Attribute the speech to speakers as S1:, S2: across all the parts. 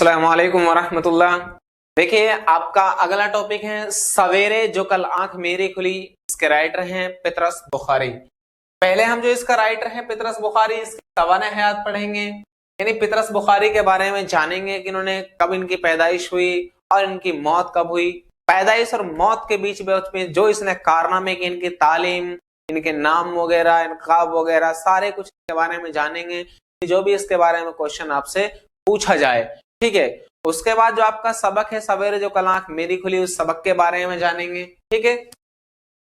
S1: अस्सलाम वालेकुम वरहमतुल्लाह। देखिए, आपका अगला टॉपिक है सवेरे जो कल आंख मेरी खुली। इसके राइटर हैं पितरस बुखारी। पहले हम जो इसका राइटर है पितरस बुखारी, इसकी सवाने हयात पढ़ेंगे, यानी पितरस बुखारी के बारे में जानेंगे कि इन्होंने कब इनकी पैदाइश हुई और इनकी मौत कब हुई। पैदाइश और मौत के बीच में जो इसने कारनामे की, इनकी तालीम, इनके नाम वगैरह, इनकाब वगैरह, सारे कुछ इसके बारे में जानेंगे, जो भी इसके बारे में क्वेश्चन आपसे पूछा जाए। ठीक है, उसके बाद जो आपका सबक है सवेरे जो कल आंख मेरी खुली, उस सबक के बारे में जानेंगे। ठीक है,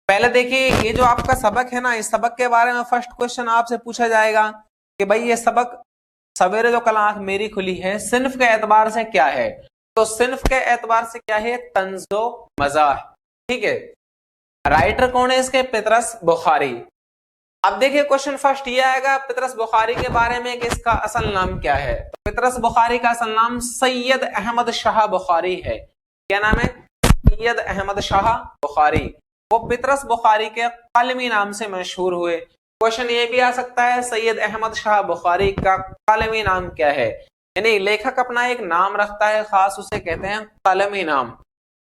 S1: पहले देखिए ये जो आपका सबक है ना, इस सबक के बारे में फर्स्ट क्वेश्चन आपसे पूछा जाएगा कि भाई ये सबक सवेरे जो कल आंख मेरी खुली है सिन्फ के एतबार से क्या है। तो सिन्फ के एतबार से क्या है? तंज़ो मज़ाह। ठीक है, राइटर कौन है इसके? पितरस बुखारी। अब देखिए क्वेश्चन फर्स्ट ये आएगा पितरस बुखारी के बारे में कि इसका असल नाम क्या है। तो पितरस बुखारी का असल नाम सैयद अहमद शाह बुखारी है। क्या नाम है? सैयद अहमद शाह बुखारी। वो पितरस बुखारी के कलमी नाम से मशहूर हुए। क्वेश्चन ये भी आ सकता है सैयद अहमद शाह बुखारी का कलमी नाम क्या है, यानी लेखक अपना एक नाम रखता है खास, उसे कहते हैं कलमी नाम।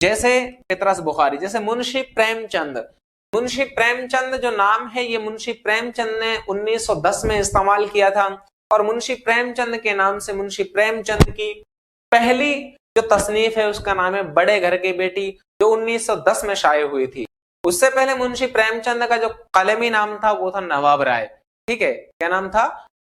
S1: जैसे पितरस बुखारी, जैसे मुंशी प्रेमचंद। मुंशी प्रेमचंद जो नाम है ये मुंशी प्रेमचंद ने 1910 में इस्तेमाल किया था, और मुंशी प्रेमचंद के नाम से मुंशी प्रेमचंद की पहली जो तसनीफ है उसका नाम है बड़े घर की बेटी, जो 1910 में शाये हुई थी। उससे पहले मुंशी प्रेमचंद का जो कलमी नाम था वो था नवाब राय। ठीक है, क्या नाम था?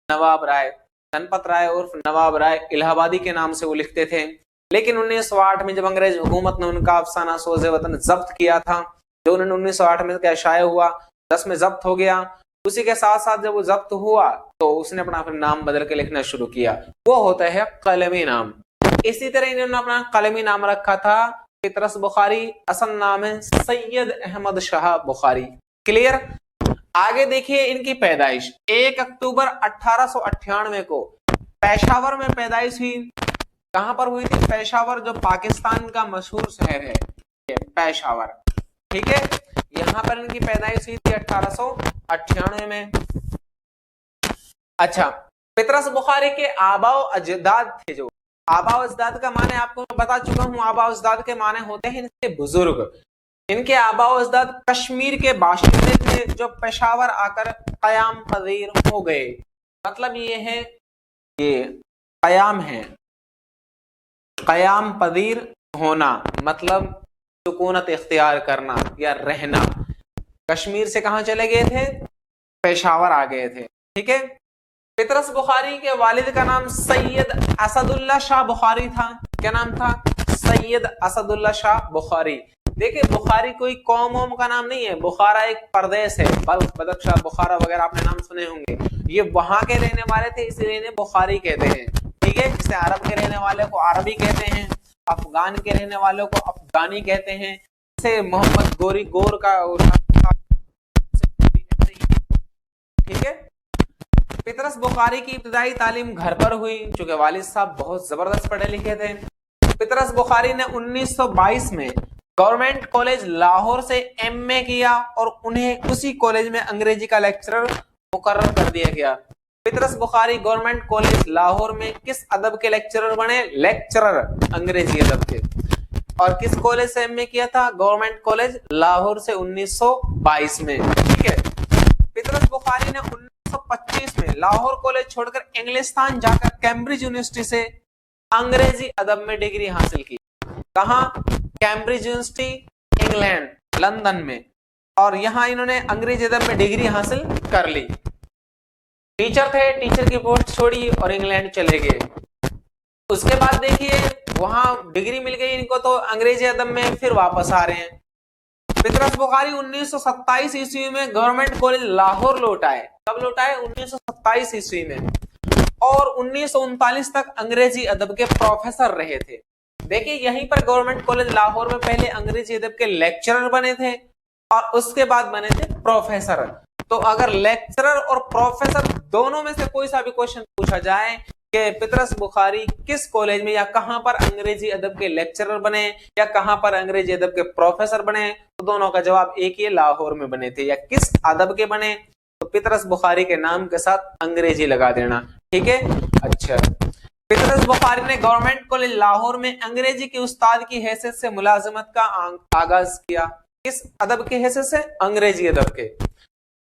S1: नवाब राय। धनपत राय उर्फ नवाब राय इलाहाबादी के नाम से वो लिखते थे। लेकिन 1908 में जब अंग्रेज हुकूमत ने उनका अफसाना सोज़े वतन जब्त किया था, जो उन्होंने 1908 में क्या शाया हुआ, 10 में जब्त हो गया, उसी के साथ साथ जब वो जब्त हुआ तो उसने अपना फिर नाम बदल के लिखना शुरू किया, वो होता है कलमी नाम। इसी तरह इन्होंने अपना कलमी नाम रखा था पितरस बुखारी। असल नाम है सैयद अहमद शाह बुखारी। क्लियर? आगे देखिए इनकी पैदाइश 1 अक्टूबर 1898 को पेशावर में पैदाइश हुई। कहां पर हुई थी? पेशावर, जो पाकिस्तान का मशहूर शहर है पेशावर। ठीक है, यहां पर इनकी पैदाइश हुई थी 1898 में। अच्छा, पितरस बुखारी के आबाओ अजदाद थे, जो आबाओ अजदाद का माने आपको मैं बता चुका हूं। आबाओ अजदाद के माने होते हैं इनके बुजुर्ग। इनके आबाओ अजदाद कश्मीर के बाशिंदे थे जो पेशावर आकर कयाम पजीर हो गए। मतलब ये है, ये कयाम है, कयाम पजीर होना मतलब सुकूनत इख्तियार करना या रहना। कश्मीर से कहां चले गए थे? पेशावर आ गए थे। ठीक है, पितरस बुखारी के वालिद का नाम सैयद असदुल्ला शाह बुखारी था। क्या नाम था? सैयद असदुल्ला शाह बुखारी। देखिए बुखारी कोई कौम वोम का नाम नहीं है, बुखारा एक प्रदेश है, बल्ख, बदख्शां, बुखारा वगैरह आपने नाम सुने होंगे। ये वहां के रहने वाले थे, इसलिए इन्हें बुखारी कहते हैं। ठीक है, जैसे अरब के रहने वाले को अरबी कहते हैं, अफगान के रहने वालों को अफगानी कहते हैं, जैसे मोहम्मद गोरी गोर का। ठीक है, पितरस बुखारी की इब्तिदाई तालीम घर पर हुई, चूंकि वालिद साहब बहुत जबरदस्त पढ़े लिखे थे। पितरस बुखारी ने 1922 में गवर्नमेंट कॉलेज लाहौर से एमए किया और उन्हें उसी कॉलेज में अंग्रेजी का लेक्चरर मुकर्रर कर दिया गया। पितरस बुखारी गवर्नमेंट कॉलेज लाहौर में किस अदब के लेक्चरर बने? लेक्चरर, अंग्रेजी अदब के। और किस कॉलेज से एमए किया था? गवर्नमेंट कॉलेज लाहौर से 1922 में। ठीक है, पितरस बुखारी ने 1925 में लाहौर कॉलेज छोड़कर इंग्लिस्तान जाकर कैम्ब्रिज यूनिवर्सिटी से अंग्रेजी अदब में डिग्री हासिल की। कहां? कैम्ब्रिज यूनिवर्सिटी, इंग्लैंड, लंदन में। और यहां इन्होंने अंग्रेजी अदब में डिग्री हासिल कर ली। टीचर थे, टीचर की पोस्ट छोड़ी और इंग्लैंड चले गए। उसके बाद देखिए वहां डिग्री मिल गई इनको तो अंग्रेजी अदब में, फिर वापस आ रहे हैं। पितरस बुखारी 1927 ईस्वी में गवर्नमेंट कॉलेज लाहौर लौट आए। कब लौट आए? 1927 ईस्वी में। और 1939 तक अंग्रेजी अदब के प्रोफेसर रहे थे। देखिए यहीं पर गवर्नमेंट कॉलेज लाहौर में पहले अंग्रेजी अदब के लेक्चरर बने थे और उसके बाद बने थे प्रोफेसर। तो अगर लेक्चरर और प्रोफेसर दोनों में से कोई सा भी क्वेश्चन पूछा जाए कि पितरस बुखारी किस कॉलेज में या कहां पर अंग्रेजी अदब के लेक्चरर बने या कहां पर अंग्रेजी अदब के प्रोफेसर बने, तो दोनों का जवाब एक ही, लाहौर में बने थे। या किस अदब के बने, तो पितरस बुखारी के नाम के साथ अंग्रेजी लगा देना। ठीक है, अच्छा पितरस बुखारी ने गवर्नमेंट कॉलेज लाहौर में अंग्रेजी के उस्ताद की हैसियत से मुलाजमत का आगाज किया। किस अदब के हैसियत से? अंग्रेजी अदब के।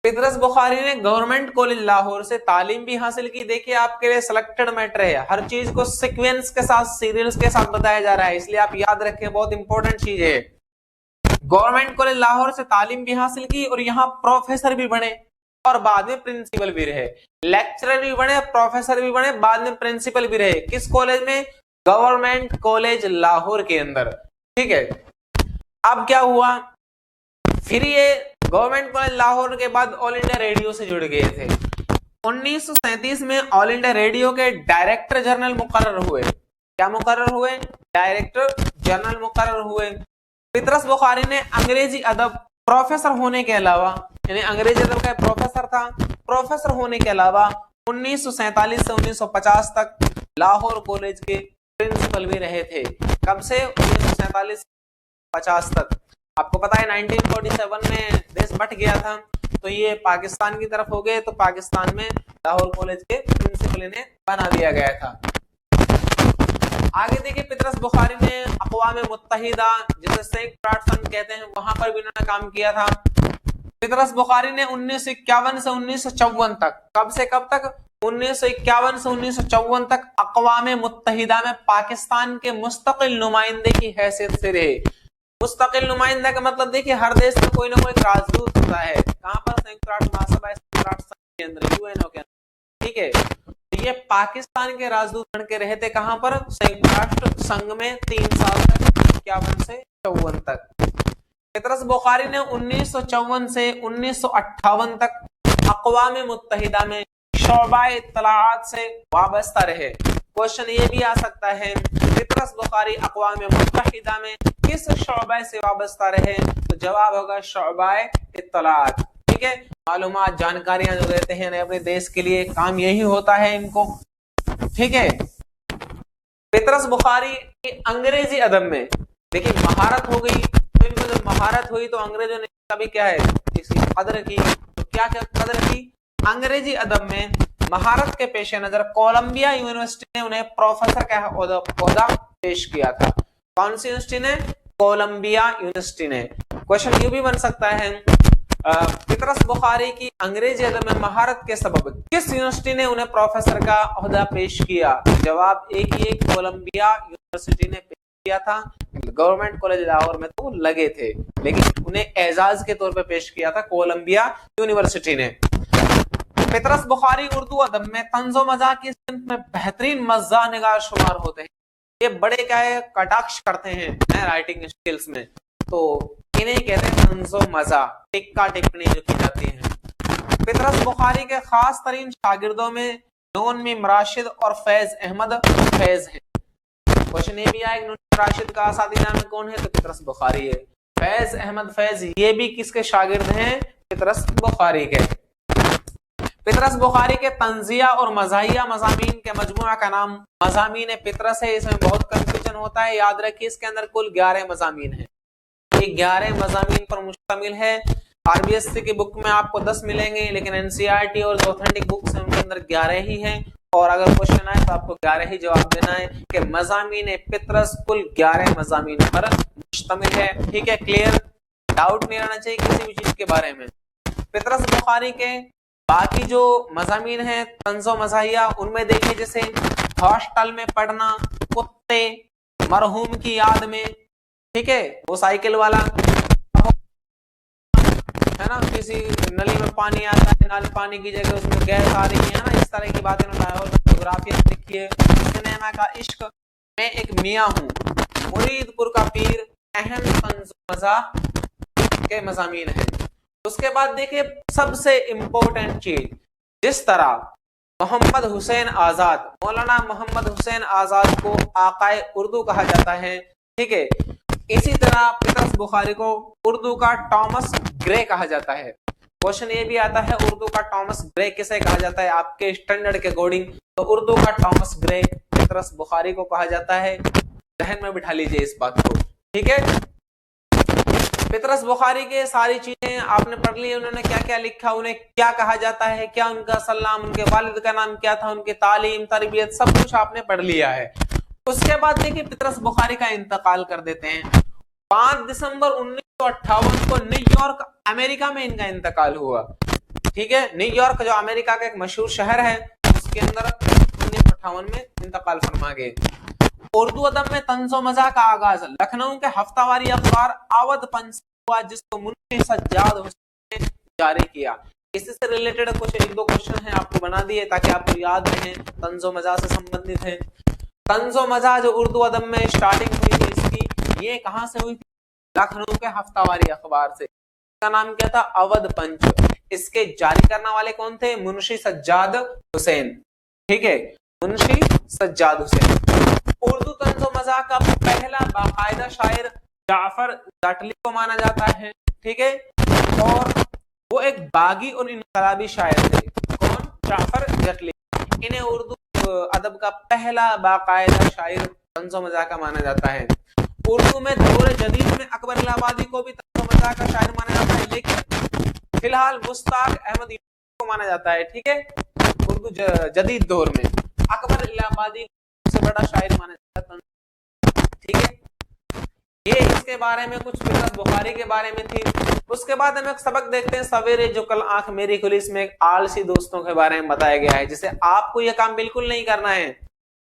S1: पितरस बुखारी ने गवर्नमेंट कॉलेज लाहौर से तालीम भी हासिल की। देखिए आपके लिए सिलेक्टेड मैटर है, हर चीज को सीक्वेंस के साथ, सीरियल्स के साथ बताया जा रहा है, इसलिए आप याद रखें, बहुत इंपॉर्टेंट चीज है। गवर्नमेंट कॉलेज लाहौर से तालीम भी हासिल की और यहाँ प्रोफेसर भी बने और बाद में प्रिंसिपल भी रहे। लेक्चरर भी बने, प्रोफेसर भी बने, बाद में प्रिंसिपल भी रहे। किस कॉलेज में? गवर्नमेंट कॉलेज लाहौर के अंदर। ठीक है, अब क्या हुआ, फिर ये गवर्नमेंट कॉलेज लाहौर के बाद ऑल इंडिया रेडियो से जुड़ गए थे। 1937 में ऑल इंडिया रेडियो के डायरेक्टर जनरल मुकर्रर हुए। क्या मुकर्रर हुए? डायरेक्टर जनरल मुकर्रर हुए। पितरस बुखारी ने अंग्रेजी अदब प्रोफेसर होने के अलावा, यानी अंग्रेजी अदब का प्रोफेसर था, प्रोफेसर होने के अलावा 1947 से 1950 तक लाहौर कॉलेज के प्रिंसिपल भी रहे थे। कब से? 1947-50 तक। आपको पता है 1947 में देश बट गया था, तो ये पाकिस्तान की तरफ हो गए, तो पाकिस्तान में लाहौर कॉलेज के प्रिंसिपल इन्हें बना दिया गया था। आगे देखिए, पितरस बुखारी ने अक़वाम मुत्तहिदा, जिसे संयुक्त राष्ट्र संघ कहते हैं, वहां पर भी उन्होंने काम किया था। पितरस बुखारी ने 1951 से 1954 तक, कब से कब तक? 1951 से 1954 तक अक़वाम मुत्तहिदा में पाकिस्तान के मुस्तकिल नुमाइंदे की हैसियत से रहे। मुस्तकिल नुमाइंदा का मतलब देखिए, हर देश में कोई ना कोई राजदूत होता है। कहां पर? संयुक्त राष्ट्र महासभा, संयुक्त राष्ट्र संघ के अंदर, यूएनओ के अंदर। ठीक है, ये पाकिस्तान के राजदूत बन के रहे थे। कहां पर? संयुक्त राष्ट्र संघ में 3 साल तक, 51 से 54 तक। पितरस बुखारी ने 1954 से 1958 तक अक़वाम मुत्तहिदा में शोबाए इत्तलाआत से वाबस्ता रहे। क्वेश्चन ये भी आ सकता है, पितरस बुखारी अक़वाम मुत्तहिदा में किस शोबे से वाबस्ता रहे? तो जवाब होगा शोबाए इत्तलाआत। ठीक है, मालूमात, जानकारियां जो देते हैं अपने देश के लिए, काम यही होता है इनको। ठीक है, पितरस बुखारी की अंग्रेजी अदब में देखिए महारत हो गई, तो इनको जब महारत हुई तो अंग्रेजों ने कभी क्या है, इसकी कदर की। तो क्या क्या कदर की? अंग्रेजी अदब में महारत के पेश नजर कोलंबिया यूनिवर्सिटी ने उन्हें प्रोफेसर का ओहदा पेश किया था। कौन सी यूनिवर्सिटी ने? कोलंबिया यूनिवर्सिटी ने। क्वेश्चन ये भी बन सकता है, पितरस बुखारी की अंग्रेजी अदब में महारत के सबब किस यूनिवर्सिटी ने उन्हें प्रोफेसर का ओहदा पेश किया? जवाब एक ही, कोलंबिया यूनिवर्सिटी ने पेश किया था। गवर्नमेंट कॉलेज लाहौर में तो लगे थे, लेकिन उन्हें एजाज के तौर पे पेश किया था कोलंबिया यूनिवर्सिटी ने। पितरस बुखारी उर्दू अदब में तंज़ो मज़ाह की सिंफ में बेहतरीन मज़ाह निगार शुमार होते हैं। ये बड़े क्या है, कटाक्ष करते हैं राइटिंग स्किल्स में, तो इन्हें कहते हैं तंज़ो मज़ाह, टिक्का टिप्पणी जो की जाती है। पितरस बुखारी के खास तरीन शागिर्दों में नून मीम राशिद और फैज अहमद फैज हैं। क्वेश्चन ये भी आएगा, नून राशिद का असातिज़ा में कौन है? तो पितरस बुखारी है। फैज अहमद फैज, ये भी किसके शागिर्द हैं? पितरस बुखारी के। पितरस बुखारी के तंजिया और मज़ाहिया मज़ामीन के मजमुआ का नाम मज़ामीन पितरस है। इसमें बहुत कंफ्यूजन होता है, याद रखिए इसके अंदर कुल 11 मज़ामीन है। ये 11 मज़ामीन पर मुश्तमिल है। आरबीएससी की बुक में आपको 10 मिलेंगे, लेकिन एनसीईआरटी और जो ऑथेंटिक बुक्स हैं उनके अंदर 11 ही हैं। और अगर क्वेश्चन आए तो आपको 11 ही जवाब देना है कि मज़ामीन पितरस कुल 11 मज़ामीन पर मुश्तमिल है। ठीक है, क्लियर? डाउट नहीं रहना चाहिए किसी भी चीज के बारे में। पितरस बुखारी के बाकी जो मज़ामीन हैं तंज़ो मज़ाहिया, उनमें देखिए जैसे हॉस्टल में पढ़ना, कुत्ते, मरहूम की याद में, ठीक है, वो साइकिल वाला है ना, किसी नली में पानी आता है, नल पानी की जगह उसमें गैस आ रही है ना, इस तरह की बातें ज्योग्राफी लिखिए। सिनेमा का इश्क, मैं एक मियाँ हूँ, मुरीदपुर का पीर, अहम तंज़ो मज़ाह के मज़ामीन है। उसके बाद देखिए सबसे इंपॉर्टेंट चीज, जिस तरह मोहम्मद हुसैन आजाद, मौलाना मोहम्मद हुसैन आजाद को आकाए उर्दू कहा जाता है, ठीक है, इसी तरह पितरस बुखारी को उर्दू का टॉमस ग्रे कहा जाता है। क्वेश्चन ये भी आता है उर्दू का टॉमस ग्रे किसे कहा जाता है आपके स्टैंडर्ड के अकॉर्डिंग? तो उर्दू का टॉमस ग्रे पितरस बुखारी को कहा जाता है। जहन में बिठा लीजिए इस बात को, ठीक है। पितरस बुखारी के सारी चीजें आपने पढ़ ली, उन्होंने क्या क्या लिखा, उन्हें क्या कहा जाता है, क्या उनका सलाम, उनके वालिद का नाम क्या था, उनकी तालीम तरबियत सब कुछ आपने पढ़ लिया है। उसके बाद देखिए पितरस बुखारी का इंतकाल कर देते हैं। 5 दिसंबर 1958 को न्यूयॉर्क अमेरिका में इनका इंतकाल हुआ। ठीक है, न्यूयॉर्क जो अमेरिका का एक मशहूर शहर है उसके अंदर 1958 में इंतकाल फरमा गए। उर्दू अदब में तंज़ो मज़ाह का आगाज लखनऊ के हफ्तावारी अखबार अवध पंच हुआ, जिसको मुंशी सज्जाद हुसैन ने जारी किया। इसी से रिलेटेड कुछ एक दो क्वेश्चन हैं आपको बना दिए ताकि आपको याद रहे, तंज़ो मज़ाह से संबंधित है। तंज़ो मज़ाह जो उर्दू अदब में स्टार्टिंग हुई थी इसकी, ये कहां से हुई थी? लखनऊ के हफ्तावारी अखबार से। इसका नाम क्या था? अवध पंच। इसके जारी करने वाले कौन थे? मुंशी सज्जाद हुसैन। ठीक है, मुंशी सज्जाद हुसैन। उर्दू तंज़ो मज़ाह का पहला बाकायदा शायर जाफर जटली को माना जाता है। ठीक है, और वो एक बागी और इनकलाबी शायर थे। कौन? जाफर जटली। इन्हें उर्दू अदब का पहला बाकायदा शायर तंज़ो मज़ाह का माना जाता है। उर्दू में दौर जदीद में अकबर इलाहाबादी को भी तंज़ो मज़ाह का शायर माना जाता है, लेकिन फिलहाल मुश्ताक अहमद को माना जाता है। ठीक है, उर्दू जदीद दौर में अकबर इलाहाबादी सबसे बड़ा शायर माना जाता है। ठीक है, ये इसके बारे में कुछ पितरस बुखारी के बारे में थी। उसके बाद हम एक सबक देखते हैं, सवेरे जो कल आंख मेरी खुली। इसमें एक आलसी दोस्तों के बारे में बताया गया है, जिसे आपको यह काम बिल्कुल नहीं करना है।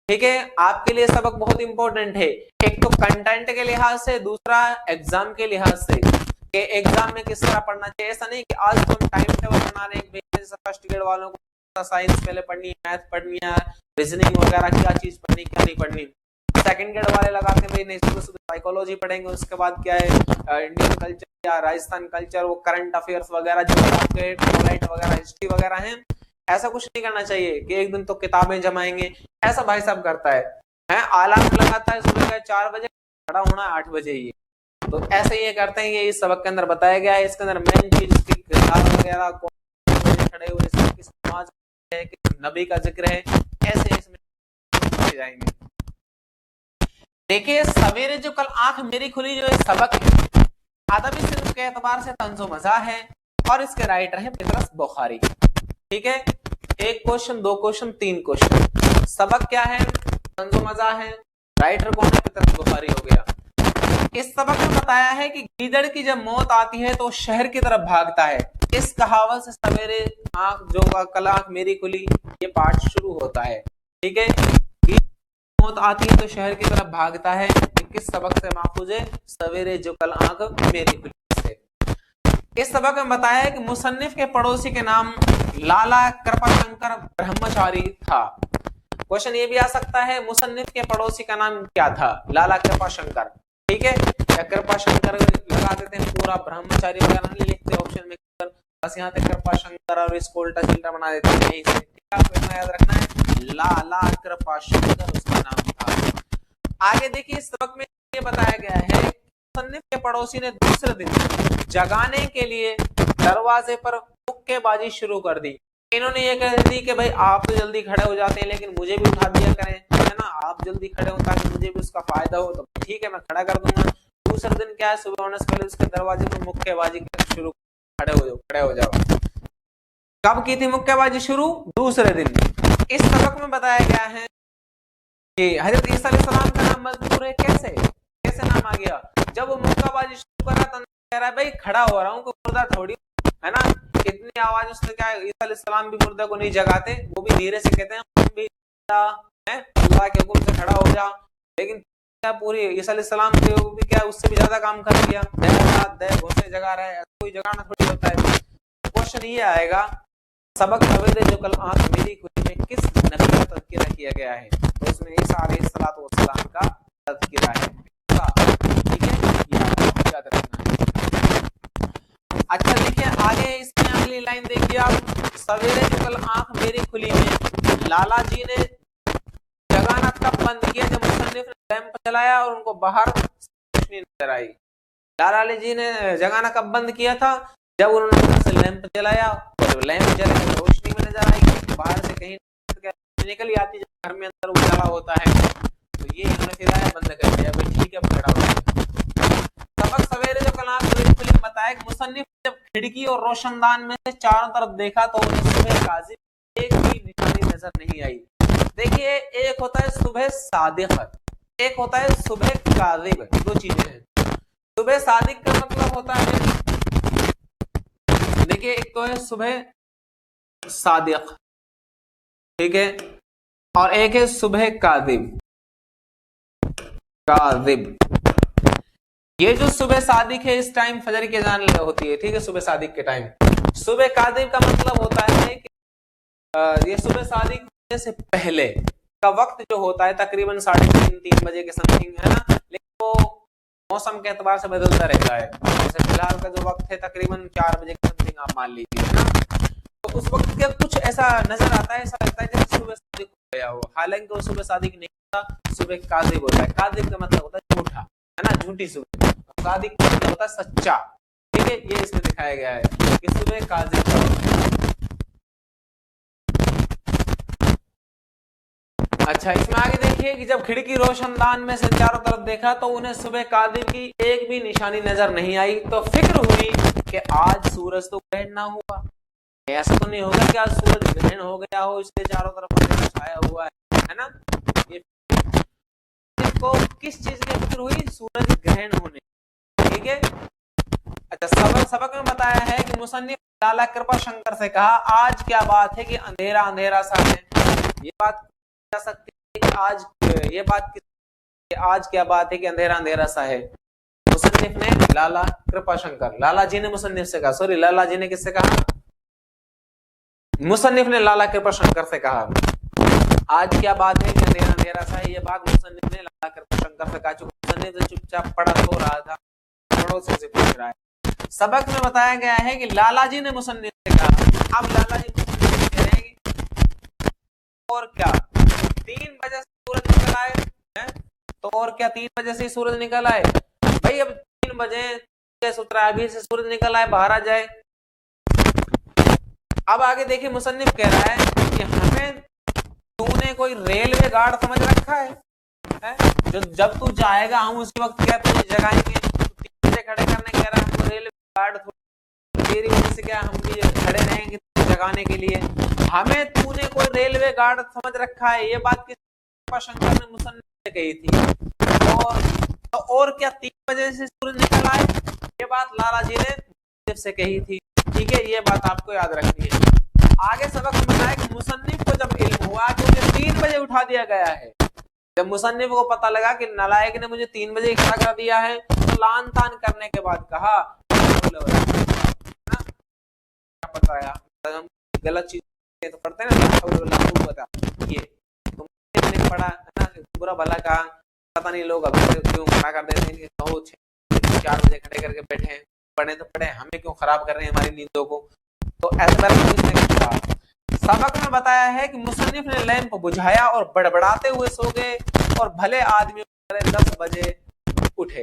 S1: ठीक है, आपके लिए सबक बहुत इंपॉर्टेंट है, एक तो कंटेंट के लिहाज से, दूसरा एग्जाम के लिहाज से कि एग्जाम में किस तरह पढ़ना चाहिए। ऐसा नहीं कि आज तो हम टाइम टेबल बना रहे हैं, फर्स्ट ग्रेड वालों को साइंस पहले पढ़नी है, मैथ पढ़नी है, रीजनिंग वगैरह क्या चीज पढ़नी क्या नहीं पढ़नी। सेकंड ग्रेड वाले लगाते हैं भाई नहीं सुबह सुबह साइकोलॉजी पढ़ेंगे, उसके बाद क्या है इंडियन कल्चर या राजस्थान कल्चर, वो करंट अफेयर्स वगैरह जो आपके टॉयलेट वगैरह हिस्ट्री वगैरह हैं। ऐसा कुछ नहीं करना चाहिए कि एक दिन तो किताबें जमाएंगे, ऐसा भाई साहब करता है अलार्म लगाता है सुबह का 4 बजे, खड़ा होना 8 बजे ही। तो ऐसे ये करते हैं, ये इस सबक के अंदर बताया गया है। इसके अंदर मेन चीज इसकी किताब वगैरह खड़े हुए किस समाज है, किस नबी का जिक्र है, ऐसे इसमें जाएंगे। देखिए सवेरे जो कल आंख मेरी खुली जो सबक है, अदबी सिर्फ के एतबार से तंज़ो मज़ाह है और इसके राइटर हैं पितरस बुखारी। ठीक है, 1 क्वेश्चन 2 क्वेश्चन 3 क्वेश्चन। सबक क्या है? तंज़ो मज़ाह है। राइटर कौन है? पितरस बुखारी हो गया। इस सबक में बताया है कि गीदड़ की जब मौत आती है तो शहर की तरफ भागता है। इस कहावत से सवेरे आंख जो कल आंख मेरी खुली ये पाठ शुरू होता है। ठीक है, मौत आती है तो शहर की तरफ भागता है, किस सबक से माखूज है? सवेरे जो कल आंख मेरी खुली से। इस सबक में बताया है कि मुसन्निफ के पड़ोसी के नाम लाला कृपाशंकर ब्रह्मचारी था। क्वेश्चन ये भी आ सकता है मुसन्निफ के पड़ोसी का नाम क्या था? लाला कृपाशंकर। ठीक है, या कृपाशंकर लगा देते हैं, पूरा ब्रह्मचारी वगैरह नहीं लिखते ऑप्शन में, बस यहाँ पे कृपाशंकर और इसको उल्टा चिल्टा बना देते हैं। यहीं से इतना याद रखना है, लाला कृपाशंकर उसका नाम था। आगे देखिए इस सबक में ये बताया गया है मुसन्निफ के पड़ोसी ने दूसरे दिन जगाने के लिए दरवाजे पर मुक्केबाजी शुरू कर दी। इन्होंने ये कह दी कि भाई आप तो जल्दी खड़े हो जाते हैं लेकिन मुझे भी उठा दिया करें, है ना, आप जल्दी खड़े हो ताकि मुझे भी उसका फायदा हो, तो ठीक है मैं खड़ा कर दूंगा। दूसरे दिन क्या है, सुबह होने से पहले उसके दरवाजे पर मुक्केबाजी शुरू, खड़े हो जाओ। कब की थी मुक्केबाजी शुरू? दूसरे दिन। इस सबक में बताया गया है कि हजरत ईसा अलैहिस्सलाम का नाम मज़कूर है। कैसे नाम आ गया? जब वो मुक्केबाजी शुरू कर रहा था कह रहा है भाई खड़ा हो रहा हूँ, कोई मुर्दा थोड़ी, है ना। इतनी आवाज उसने क्या, ईसा अलैहिस्सलाम भी मुर्दा को नहीं जगाते, वो भी धीरे से कहते हैं भी अल्लाह के हुक्म से खड़ा हो जा, लेकिन क्या पूरी ईसा अलैहिस्सलाम भी क्या उससे भी ज्यादा काम कर दिया, घोंसे जगा रहा है, कोई जगाना थोड़ी होता है। क्वेश्चन ये आएगा सबक सवेरे जो कल आंख मेरी खुली में किस नबी का तज़किरा किया गया है? तो उसमें ईसा अलैहिस्सलातु वस्सलाम का तज़किरा है। ठीक है, याद रखना है। अच्छा देखिए आगे इसमें अगली लाइन देखिए आप, सवेरे जो कल आंख मेरी खुली में लाला जी ने जगाना तब बंद किया जब मुसन्निफ ने लैंप जलाया और उनको बाहर रोशनी नजर आई। लाला जी ने जगाना कब बंद किया था? जब उन्होंने लैंप जलाया और लैंप जलाने में रोशनी में नजर आई, बाहर से कहीं निकल ही आती जब घर में अंदर उजाला होता है, तो ये इन्होंने फिर आया बंद कर दिया, भाई ठीक है खड़ा हो। सबक सवेरे जो कल आंख मुसन्निफ जब खिड़की और रोशनदान में से चारों तरफ देखा तो उन्हें सुबह काज़िब एक भी निशानी नजर नहीं आई। देखिए, एक होता है सुबह सादिक, एक होता है सुबह काज़िब, दो चीजें हैं। सुबह सादिक का मतलब होता है, देखिए एक तो है सुबह सादिक, ठीक है, और एक है सुबह काज़िब। काज़िब, ये जो सुबह सादिक है इस टाइम फजर की अज़ान होती है, ठीक है, सुबह सादिक के टाइम। सुबह काज़िब का मतलब होता है कि ये सुबह सादिक से पहले का वक्त जो होता है तकरीबन 3:30 बजे के समथिंग, है ना, लेकिन वो मौसम के एतबार से बदलता रहता है। जैसे फिलहाल का जो वक्त है तकरीबन 4 बजे के समथिंग आप मान लीजिए, है ना, तो उस वक्त के कुछ ऐसा नजर आता है, ऐसा लगता है जैसे सुबह सादिक हो गया हो, हालांकि वो सुबह सादिक नहीं होता, सुबह काज़िब होता है। काज़िब का मतलब होता है झूठा, है ना, झूठी सुबह। सादिक का मतलब होता है सच्चा, ठीक है, ये इसमें दिखाया गया है कि सुबह काज़िब। अच्छा, इसमें आगे देखिए कि जब खिड़की रोशनदान में से चारों तरफ देखा तो उन्हें सुबह काज़िब की एक भी निशानी नजर नहीं आई, तो फिक्र हुई कि आज सूरज तो ग्रहण ना हुआ, ऐसा तो नहीं होगा कि आज सूरज ग्रहण हो गया हो इसलिए चारों तरफ अंधेरा छाया हुआ है ना। ये को किस चीज की फिक्र हुई? सूरज ग्रहण होने, ठीक है। अच्छा, सबक में बताया है कि मुसन्निफ लाला कृपा शंकर से कहा, आज क्या बात है कि अंधेरा अंधेरा सा है। ये बात जा सकती है कि आज क्या बात है कि अंधेरा अंधेरा सा है। मुसन्निफ ने लाला कृपा शंकर, लाला जी ने मुसन्निफ से कहा, सॉरी लाला जी ने किससे कहा? मुसन्निफ ने लाला कृपा शंकर से कहा, आज क्या बात है कि अंधेरा अंधेरा सा है। ये बात मुसन्निफ ने लाला कृपा शंकर से कहा। मुसन्निफ से चुपचाप पढ़ा सो रहा था, पड़ोसी से पूछ रहा है। सबक में बताया गया है कि लाला जी ने मुसन्निफ से कहा। अब लाला जी मुसन्निफ कह रहे हैं और क्या 3 बजे से सूरज निकल आए है? तो और क्या 3 बजे से सूरज निकल आए भाई? अब 3 बजे उतरा, अभी से सूरज निकल आए, बाहर आ जाए। अब आगे देखिए, मुसन्निफ कह रहा है कि हमें तूने कोई रेलवे गार्ड समझ रखा है? जो जब तू जाएगा हम उसी वक्त क्या तुझे जगाएंगे? 3 बजे खड़े करने कह रहा है, तो रेलवे गार्ड तेरी वजह से क्या हम भी खड़े रहेंगे जगाने के लिए? हमें तूने कोई रेलवे गार्ड समझ रखा है? ये बात किस शंकर ने मुसन्निफ से कही थी। और क्या 3 बजे से सूरज निकल आए? ये बात लाला जी ने मुसन्निफ से कही थी, ठीक है, ये बात आपको याद रखनी है। आगे सबक में बताया कि मुसन्निफ को जब इल्म हुआ कि मुझे 3 बजे उठा दिया गया है, जब मुसन्निफ को पता लगा कि नालायक ने मुझे 3 बजे खड़ा कर दिया है, तो लान तान करने के बाद कहा, पता है हम गलत चीज तो पढ़ते हैं ना, बता ये तुमने पढ़ा है ना, बुरा भला कहा, पता नहीं लोग अभी क्यों खड़ा कर देते हैं, 4 बजे खड़े करके बैठे हैं, पढ़े तो पढ़े, हमें क्यों खराब कर रहे हैं हमारी नींदों को? तो ऐसा कहा। सबक में बताया है कि मुसन्निफ ने लैंप बुझाया और बड़बड़ाते हुए सो गए और भले आदमी 10 बजे उठे।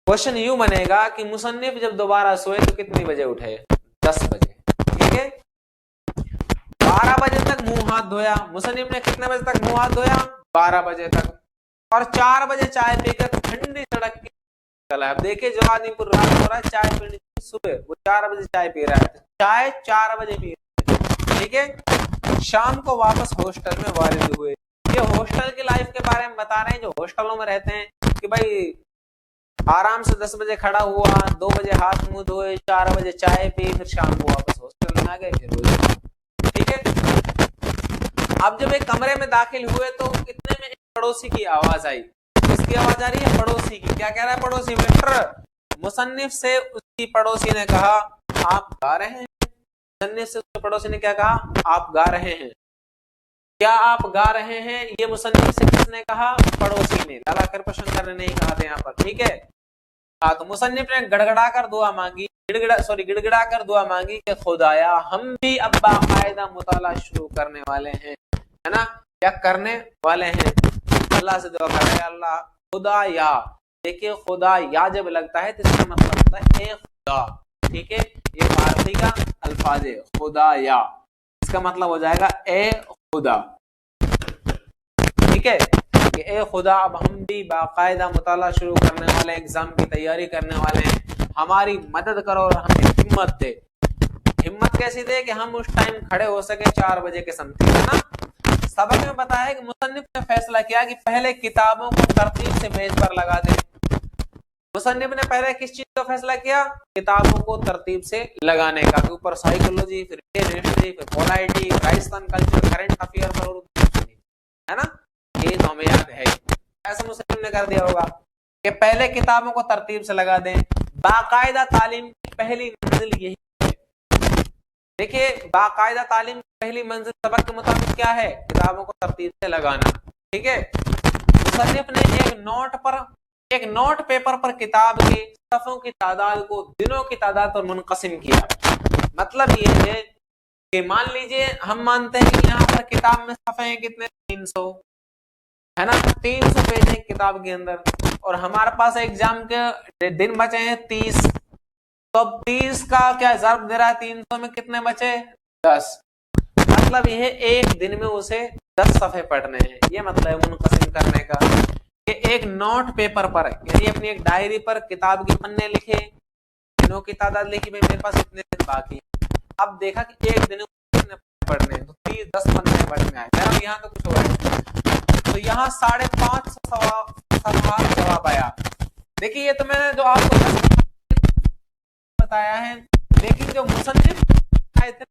S1: क्वेश्चन यूं बनेगा कि मुसन्निफ जब दोबारा सोए तो कितने बजे उठे? 10 बजे, ठीक है। 12 बजे तक मुंह हाथ धोया। मुसन्निफ ने कितने बजे तक मुंह हाथ धोया? 12 बजे तक। और 4 बजे चाय पीकर ठंडी सड़क की चला। अब देखिए, जो आदमी को रात हो रहा है चाय पीने सुबह, वो 4 बजे चाय पी रहा है, चाय 4 बजे पी रहा है, ठीक है। शाम को वापस हॉस्टल में वारिद हुए। ये हॉस्टल की लाइफ के बारे में बता रहे हैं, जो हॉस्टलों में रहते हैं कि भाई आराम से 10 बजे खड़ा हुआ, 2 बजे हाथ मुंह धोए, 4 बजे चाय पी, फिर शाम को वापस हॉस्टल में आ गए, फिर ठीक है। अब जब एक कमरे में दाखिल हुए तो इतने में एक पड़ोसी की आवाज आई। किसकी आवाज आ रही है? पड़ोसी की। क्या कह रहा है पड़ोसी? मिस्टर, मुसन्निफ से उसकी पड़ोसी ने कहा, आप गा रहे हैं? मुसन्निफ से उसके पड़ोसी ने क्या कहा? आप गा रहे हैं। क्या आप गा रहे हैं? ये मुसन्निफ से किसने कहा? पड़ोसी ने। लाला कृपा शंकर ने नहीं कहा था यहाँ पर, ठीक है। हाँ, तो मुसन्निफ ने गड़गड़ा कर दुआ मांगी, गिड़गिड़ा कर दुआ मांगी कि खुदाया हम भी अब बाकायदा मुताला शुरू करने वाले हैं, है ना, क्या करने वाले हैं? अल्लाह से दुआ कर रहे हैं, अल्लाह खुदा या। देखिए, खुदा या जब लगता है तो इसका मतलब होता है ए खुदा, ठीक है। ये फारसी का अल्फाज है, खुदा या, इसका मतलब हो जाएगा ए खुदा, ठीक है। कि ए खुदा अब हम भी बाकायदा मुताला शुरू करने वाले, एग्जाम की तैयारी करने वाले हैं, हमारी मदद करो और हमें हिम्मत दे। हिम्मत कैसी दे कि हम उस टाइम खड़े हो सके 4 बजे के समथिंग, है ना। सबक में बताया है कि मुसन्निफ ने फैसला किया कि पहले किताबों को तरतीब से मेज पर लगा दें। मुसन्निफ ने पहले किस चीज का फैसला किया? किताबों को तरतीब से लगाने का। ऊपर साइकोलॉजी, फिर हिस्ट्री, फिर polity, Rajasthan culture, current affair पर, है ना। ये तो हमें याद है, ऐसा मुसन्निफ ने कर दिया होगा कि पहले किताबों को तरतीब से लगा दें। बाकायदा तालीम की पहली मंजिल यही है। देखिए, बाकायदा तालीम की पहली मंजिल सबक के मुताबिक क्या है? किताबों को तरतीब से लगाना। ठीक है। मुसन्निफ ने एक नोट पेपर पर किताब के सफ़ों की तादाद को दिनों की तादाद पर मुनक़सिम किया। मतलब ये है कि मान लीजिए हम मानते हैं कि यहाँ पर किताब में सफ़े हैं कितने? 300, है ना। 300 पेज है किताब के अंदर, और हमारे पास एग्जाम के दिन बचे हैं 30। तो अब 30 का क्या ज़र्ब दे रहा है 300 में? कितने बचे? 10। मतलब यह एक दिन में उसे 10 सफ़े पढ़ने हैं। ये मतलब है मुनक़सिम करने का कि एक नोट पेपर पर, यानी अपनी एक डायरी पर किताब के पन्ने लिखे, दिनों की तादाद लिखी, भाई मेरे पास इतने दिन बाकी। अब देखा कि एक दिन में कितने पढ़ने हैं, तो 10 पन्ने पढ़ने आए। यहाँ तो कुछ हो रहा है, तो यहाँ 550 सवाल जवाब आया। देखिए, ये तो मैंने जो आपको बताया है, लेकिन जो मुसन्निफ आए थे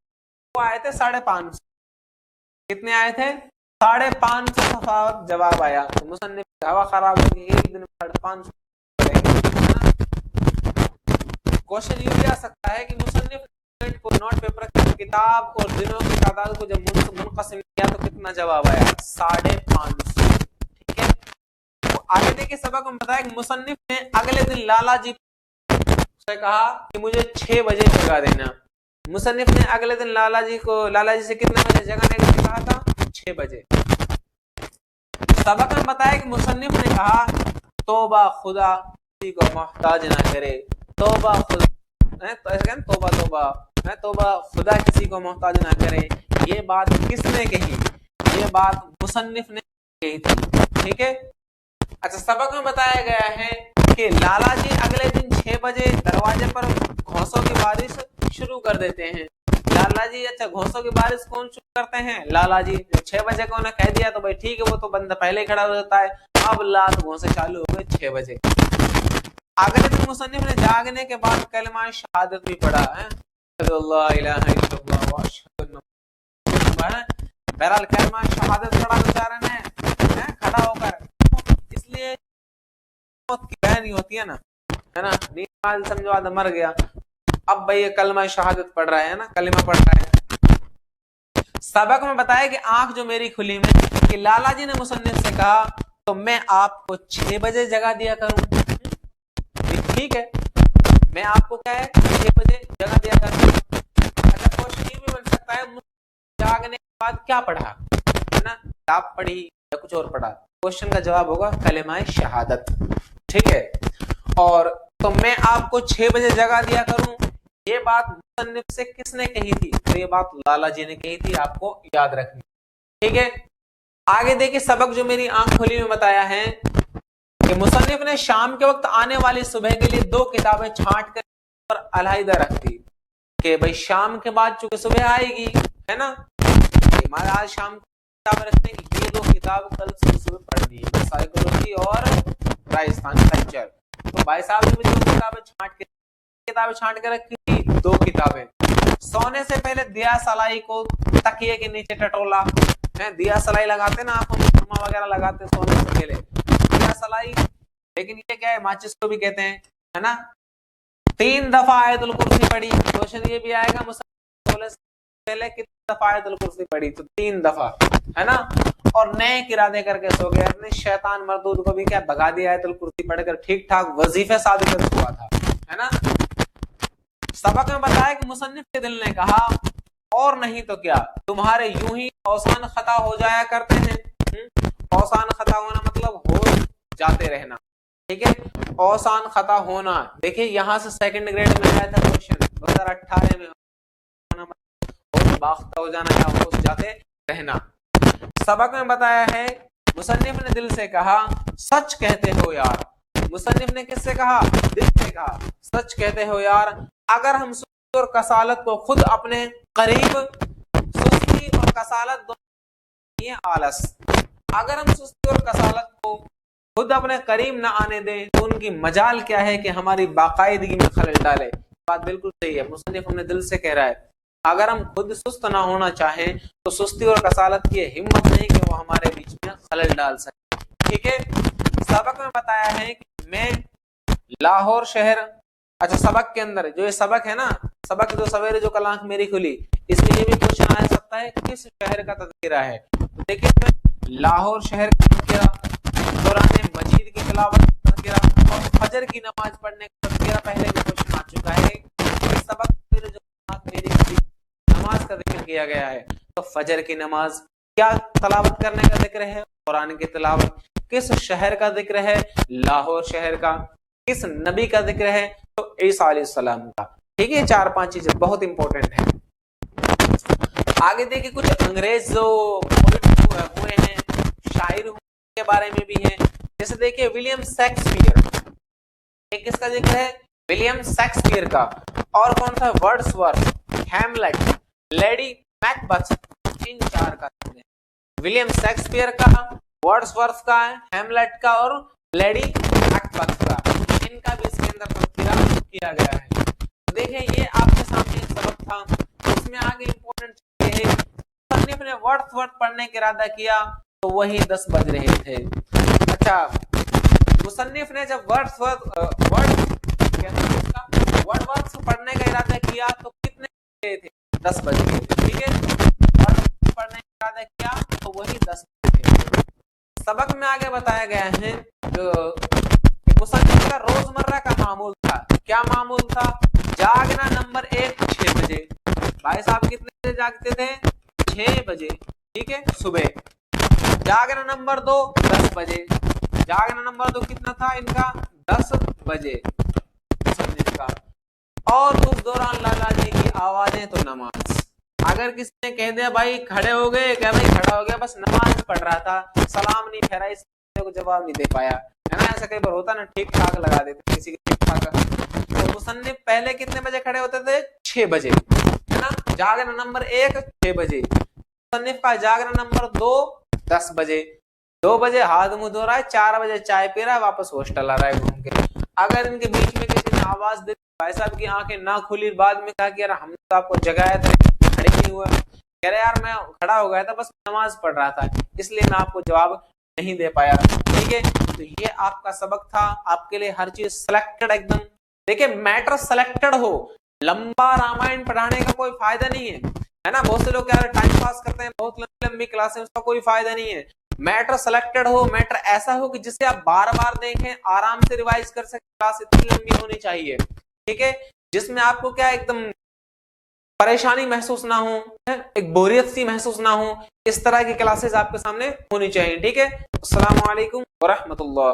S1: वो आए थे 550। कितने आए थे? 550 सवाल जवाब आया। तो मुसन्निफ की हवा खराब होगी, एक दिन में 550 क्वेश्चन ये भी आ सकता है कि मुसन्निफ को नोट पेपर की किताब और दिनों की तादाद को जब मुनक़सिम किया तो कितना जवाब आया? 550। ठीक है। तो आगे देखिए, सबक में बताया कि मुसन्निफ ने अगले दिन लाला जी से कहा कि मुझे 6 बजे जगा देना। मुसन्निफ ने अगले दिन लाला जी से कितने बजे जगाने के लिए कहा था? 6 बजे। सबक में बताया कि मुसन्निफ ने कहा तौबा खुदा किसी को मोहताज ना करे। तौबा खुदा, तौबा तौबा, तौबा खुदा किसी को मोहताज ना करे। ये बात किसने कही? ये बात मुसन्निफ ने कही थी। ठीक है। अच्छा, सबक में बताया गया है कि लाला जी अगले दिन 6 बजे दरवाजे पर घोंसों की बारिश शुरू कर देते हैं। लाला जी, अच्छा घोंसों की बारिश कौन शुरू करते हैं? लाला जी। 6 बजे को उन्हें कह दिया तो भाई ठीक है, वो तो बंदा पहले ही खड़ा हो जाता है। अब लात घोंसे चालू हो गए 6 बजे। अगले दिन मुसन्निफ ने जागने के बाद कलमा शहादत भी पढ़ा है। बहरहाल कलमा शहादत पढ़ा बेचारे ने खड़ा होकर, इसलिए मौत की बहन ही होती है ना, है ना। नींद समझो आदमी मर गया, अब भाई ये कलमा शहादत पढ़ रहा है ना, कलिमा पढ़ रहा है। सबक में बताया कि आंख जो मेरी खुली में कि लाला जी ने मुसन्निफ से कहा तो मैं आपको 6 बजे जगा दिया करूं। ठीक है, मैं आपको क्या है 6 बजे जगा दिया करूं। अच्छा, क्वेश्चन ये भी बन सकता है जागने के बाद क्या पढ़ा, है ना, किताब पढ़ी या कुछ और पढ़ा। क्वेश्चन का जवाब होगा कलिमा शहादत। ठीक है। और तो मैं आपको 6 बजे जगा दिया करूं, ये बात मुसन्निफ से किसने कही थी? तो ये बात लाला जी ने कही थी, आपको याद रखनी। ठीक है। आगे देखिए, सबक जो मेरी आंख खुली में बताया है कि मुसन्निफ ने शाम के वक्त आने वाली सुबह के लिए 2 किताबें छांट कर अलहदा रख दी कि भाई शाम के बाद चूंकि सुबह आएगी, है ना, हमारा आज शाम किताबें रखने की, ये 2 किताब कल सुबह पढ़नी है, साइकोलॉजी और राजस्थान कल्चर। तो भाई साहब ने 2 किताबें छांट के रखी थी। 2 किताबें। सोने से पहले दिया सलाई को तकिए के नीचे टटोला, दिया सलाई लगाते ना, आंखों में सुरमा वगैरह लगाते सोने से पहले, दिया सलाई, लेकिन ये क्या है, माचिस को भी कहते हैं, है ना। 3 दफा आयतुल कुर्सी पढ़ी। क्वेश्चन ये भी आएगा मुसल्ले से पहले कितनी दफा आयतुल कुर्सी पढ़ी? तो 3 दफा, है ना। और नए इरादे करके सो गया, अपने शैतान मरदूद को भी क्या भगा दिया आयतुल कुर्सी पढ़कर, ठीक ठाक वजीफे साध कर हुआ था, है ना। सबक में बताया कि मुसन्निफ के दिल ने कहा और नहीं तो क्या, तुम्हारे यूं ही औसान खता हो जाया करते हैं। औसान खता होना मतलब हो जाते रहना। ठीक है, औसान खता होना। देखिए यहाँ से 2nd ग्रेड में आया था क्वेश्चन 2018 में, बाख्ता हो जाना या हो जाते रहना। सबक में बताया है मुसन्निफ ने दिल से कहा सच कहते हो यार, मुसन्निफ ने किससे कहा? दिल से कहा। सच कहते हो यार, अगर हम सुस्ती और कसालत को खुद अपने करीब, सुस्ती और कसालत दोनों, ये आलस, अगर हम सुस्ती और कसालत को खुद अपने करीब ना आने दें तो उनकी मजाल क्या है कि हमारी बाकायदगी में खलल डाले। बात बिल्कुल सही है, मुसन्निफ अपने दिल से कह रहा है। अगर हम खुद सुस्त ना होना चाहें तो सुस्ती और कसालत की हिम्मत नहीं कि वो हमारे बीच में खलल डाल सके। ठीक है, सबक में बताया है कि मैं लाहौर शहर, अच्छा सबक के अंदर जो ये सबक है ना, सबक जो सवेरे जो कल आंख मेरी खुली, इसमें ये भी क्वेश्चन आ सकता है किस शहर का तज़किरा है। तो देखिए मैं लाहौर शहर का तज़किरा, कुरान मजीद की तिलावत का तज़किरा और फजर की नमाज पढ़ने का तज़किरा पहले भी क्वेश्चन आ चुका है। इस सबक में जो आंख मेरी खुली नमाज का जिक्र किया गया है, तो फजर की नमाज क्या तलावत करने का जिक्र है? कुरान की तिलावत। किस शहर का जिक्र है? लाहौर शहर का। किस नबी का जिक्र है? तो ईसा अलैहिस्सलाम का। ठीक है, 4-5 चीजें बहुत इंपॉर्टेंट है। आगे देखिए कुछ अंग्रेज जो पोइट हुए हैं, शायर के बारे में भी है। जैसे देखिए विलियम शेक्सपियर, एक किसका जिक्र है? विलियम शेक्सपियर का। और कौन सा? वर्ड्सवर्थ, हैमलेट, लेडी मैकबथ, इन 4 का जिक्र है। विलियम शेक्सपियर का, वर्ड्सवर्थ का, हैमलेट का और लेडी मैकबथ का, इनका भी इसके अंदर तज़किरा किया गया है। तो देखिए ये आपके सामने एक सबक था। इसमें आगे इंपॉर्टेंट चीज है, मुसन्निफ ने वर्ड्सवर्थ पढ़ने का इरादा किया तो वही 10 बज रहे थे। अच्छा, मुसन्निफ ने जब वर्ड्सवर्थ पढ़ने का इरादा किया तो कितने बजे थे? 10 बज रहे थे। ठीक है, वर्ड्सवर्थ पढ़ने का इरादा किया तो वही 10 बजे थे। सबक में आगे बताया गया है मुसन्निफ का रोजमर्रा का मामूल था। क्या मामूल था? जागना नंबर 1 6 बजे। भाई साहब कितने बजे जागते थे? 6 बजे। ठीक है, सुबह। जागना नंबर 2 10 बजे। जागना नंबर 2 कितना था इनका? 10 बजे मुसन्निफ का। और उस दौरान लाला जी की आवाजें तो नमाज। अगर किसी ने कह दिया भाई खड़े हो गए, क्या भाई खड़ा हो गया, बस नमाज पढ़ रहा था, सलाम नहीं फेरा, इसको जवाब नहीं दे पाया, है ना? ऐसा कई बार होता ना, ठीक ठाक लगा देते किसी के ठीक ठाक। तो मुसन्निफ पहले कितने बजे खड़े होते थे? 6 बजे, है ना? जागरण नंबर 1 6 बजे। मुसन्निफ का जागरण नंबर 2 10 बजे। 2 बजे हाथ मुंह धो रहा है, 4 बजे चाय पी रहा है, वापस हॉस्टल आ रहा है घूम के। अगर इनके बीच में किसी ने आवाज दी, भाई साहब की आंखें ना खुली, बाद में कहा कि यार हमने तो आपको जगाया था, खड़े नहीं हुआ। कह रहे यार मैं खड़ा हो गया था, बस नमाज पढ़ रहा था, इसलिए मैं आपको जवाब नहीं दे पाया। ठीक है, तो ये आपका सबक था। आपके लिए हर चीज सिलेक्टेड एकदम। देखिए मैटर सिलेक्टेड हो, लंबा रामायण पढ़ाने का कोई फायदा नहीं है ना? बहुत से लोग क्या टाइम पास करते हैं, बहुत लंबी लंबी क्लासें, उसका कोई फायदा नहीं है। मैटर सिलेक्टेड हो, मैटर ऐसा हो कि जिसे आप बार बार देखें, आराम से रिवाइज कर सकें। क्लास इतनी लंबी होनी चाहिए, ठीक है, जिसमें आपको क्या एकदम परेशानी महसूस ना हो, एक बोरियत सी महसूस ना हो। इस तरह की क्लासेस आपके सामने होनी चाहिए। ठीक है, अस्सलाम वालेकुम व रहमतुल्लाह।